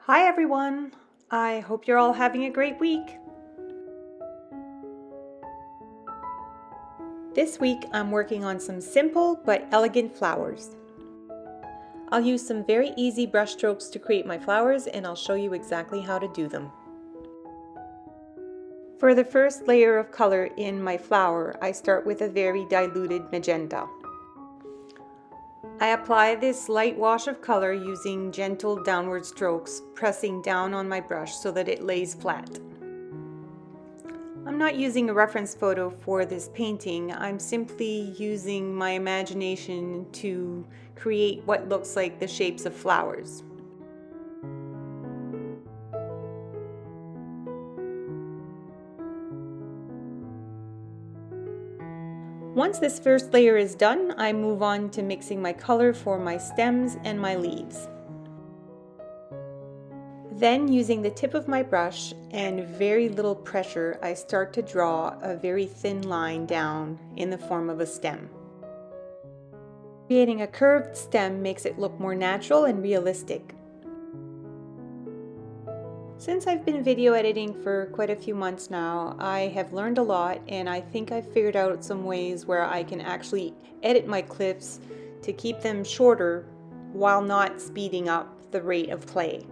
Hi everyone! I hope you're all having a great week. This week I'm working on some simple but elegant flowers. I'll use some very easy brush strokes to create my flowers and I'll show you exactly how to do them. For the first layer of color in my flower, I start with a very diluted magenta. I apply this light wash of color using gentle downward strokes, pressing down on my brush so that it lays flat. I'm not using a reference photo for this painting. I'm simply using my imagination to create what looks like the shapes of flowers. Once this first layer is done, I move on to mixing my color for my stems and my leaves. Then, using the tip of my brush and very little pressure, I start to draw a very thin line down in the form of a stem. Creating a curved stem makes it look more natural and realistic. Since I've been video editing for quite a few months now, I have learned a lot and I think I've figured out some ways where I can actually edit my clips to keep them shorter while not speeding up the rate of play.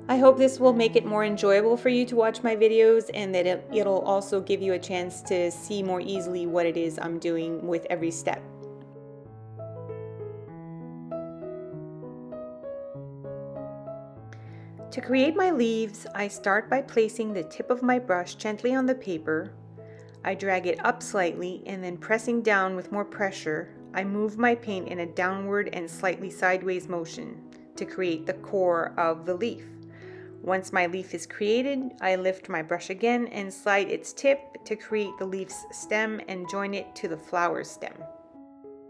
I hope this will make it more enjoyable for you to watch my videos and that it'll also give you a chance to see more easily what it is I'm doing with every step. To create my leaves, I start by placing the tip of my brush gently on the paper. I drag it up slightly and then pressing down with more pressure, I move my paint in a downward and slightly sideways motion to create the core of the leaf. Once my leaf is created, I lift my brush again and slide its tip to create the leaf's stem and join it to the flower stem.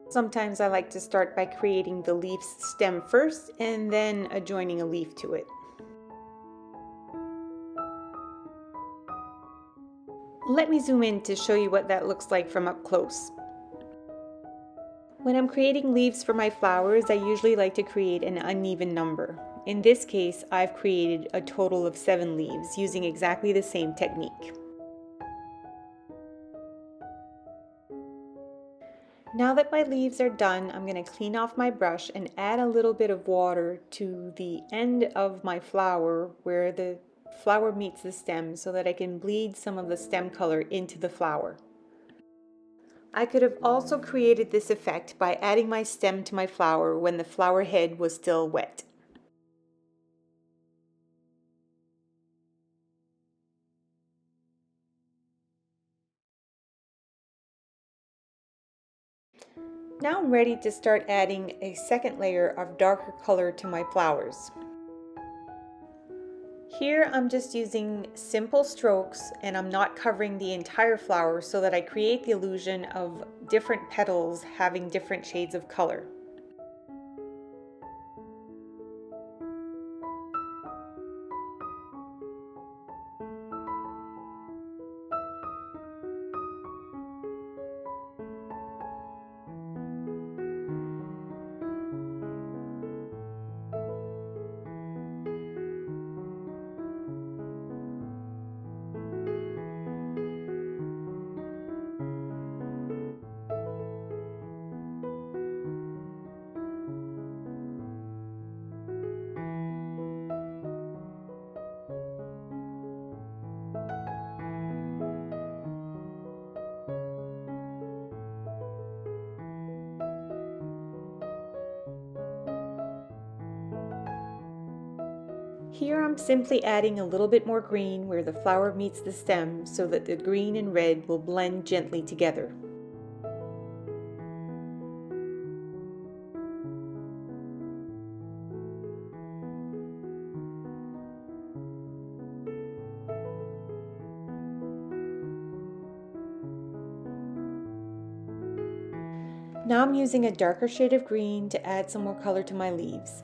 Sometimes I like to start by creating the leaf's stem first and then adjoining a leaf to it. Let me zoom in to show you what that looks like from up close. When I'm creating leaves for my flowers, I usually like to create an uneven number. In this case, I've created a total of 7 leaves using exactly the same technique. Now that my leaves are done, I'm going to clean off my brush and add a little bit of water to the end of my flower where the flower meets the stem so that I can bleed some of the stem color into the flower. I could have also created this effect by adding my stem to my flower when the flower head was still wet. Now I'm ready to start adding a second layer of darker color to my flowers. Here I'm just using simple strokes and I'm not covering the entire flower so that I create the illusion of different petals having different shades of color. Here I'm simply adding a little bit more green where the flower meets the stem so that the green and red will blend gently together. Now I'm using a darker shade of green to add some more color to my leaves.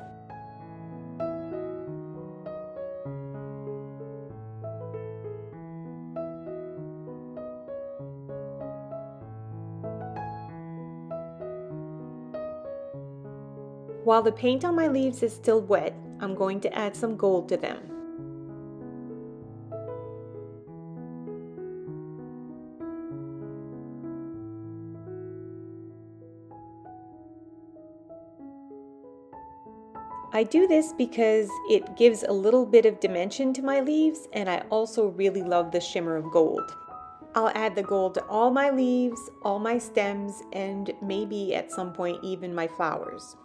While the paint on my leaves is still wet, I'm going to add some gold to them. I do this because it gives a little bit of dimension to my leaves, and I also really love the shimmer of gold. I'll add the gold to all my leaves, all my stems, and maybe at some point even my flowers.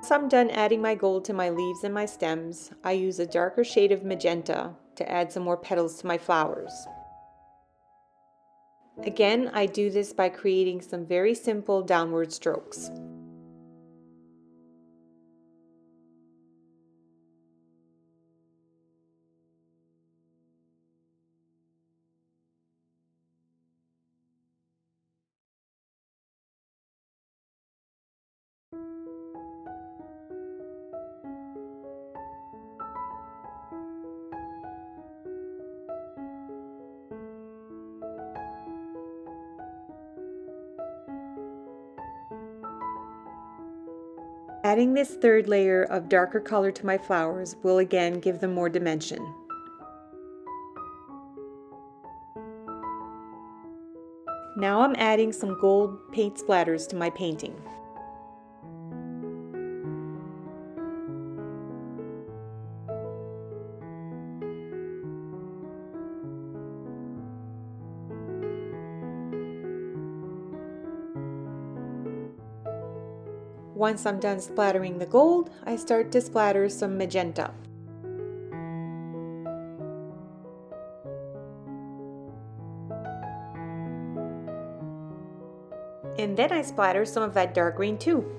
Once I'm done adding my gold to my leaves and my stems, I use a darker shade of magenta to add some more petals to my flowers. Again, I do this by creating some very simple downward strokes. Adding this third layer of darker color to my flowers will again give them more dimension. Now I'm adding some gold paint splatters to my painting. Once I'm done splattering the gold, I start to splatter some magenta. And then I splatter some of that dark green too.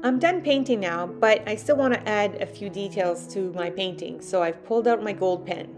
I'm done painting now, but I still want to add a few details to my painting, so I've pulled out my gold pen.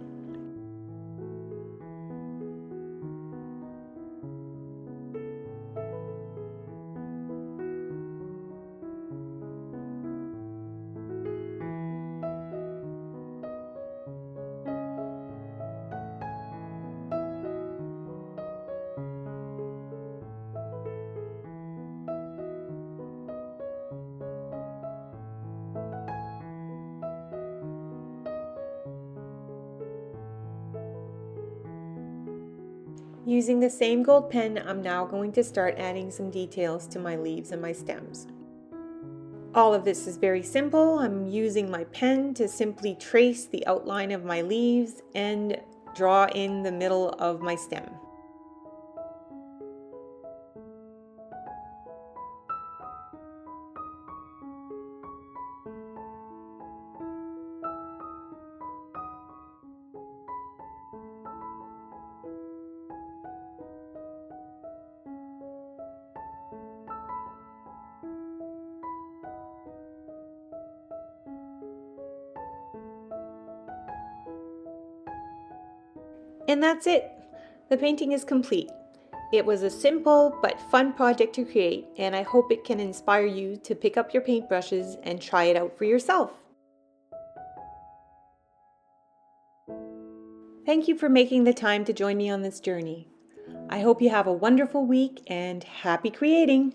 Using the same gold pen, I'm now going to start adding some details to my leaves and my stems. All of this is very simple. I'm using my pen to simply trace the outline of my leaves and draw in the middle of my stem. And that's it. The painting is complete. It was a simple but fun project to create, and I hope it can inspire you to pick up your paintbrushes and try it out for yourself. Thank you for making the time to join me on this journey. I hope you have a wonderful week and happy creating!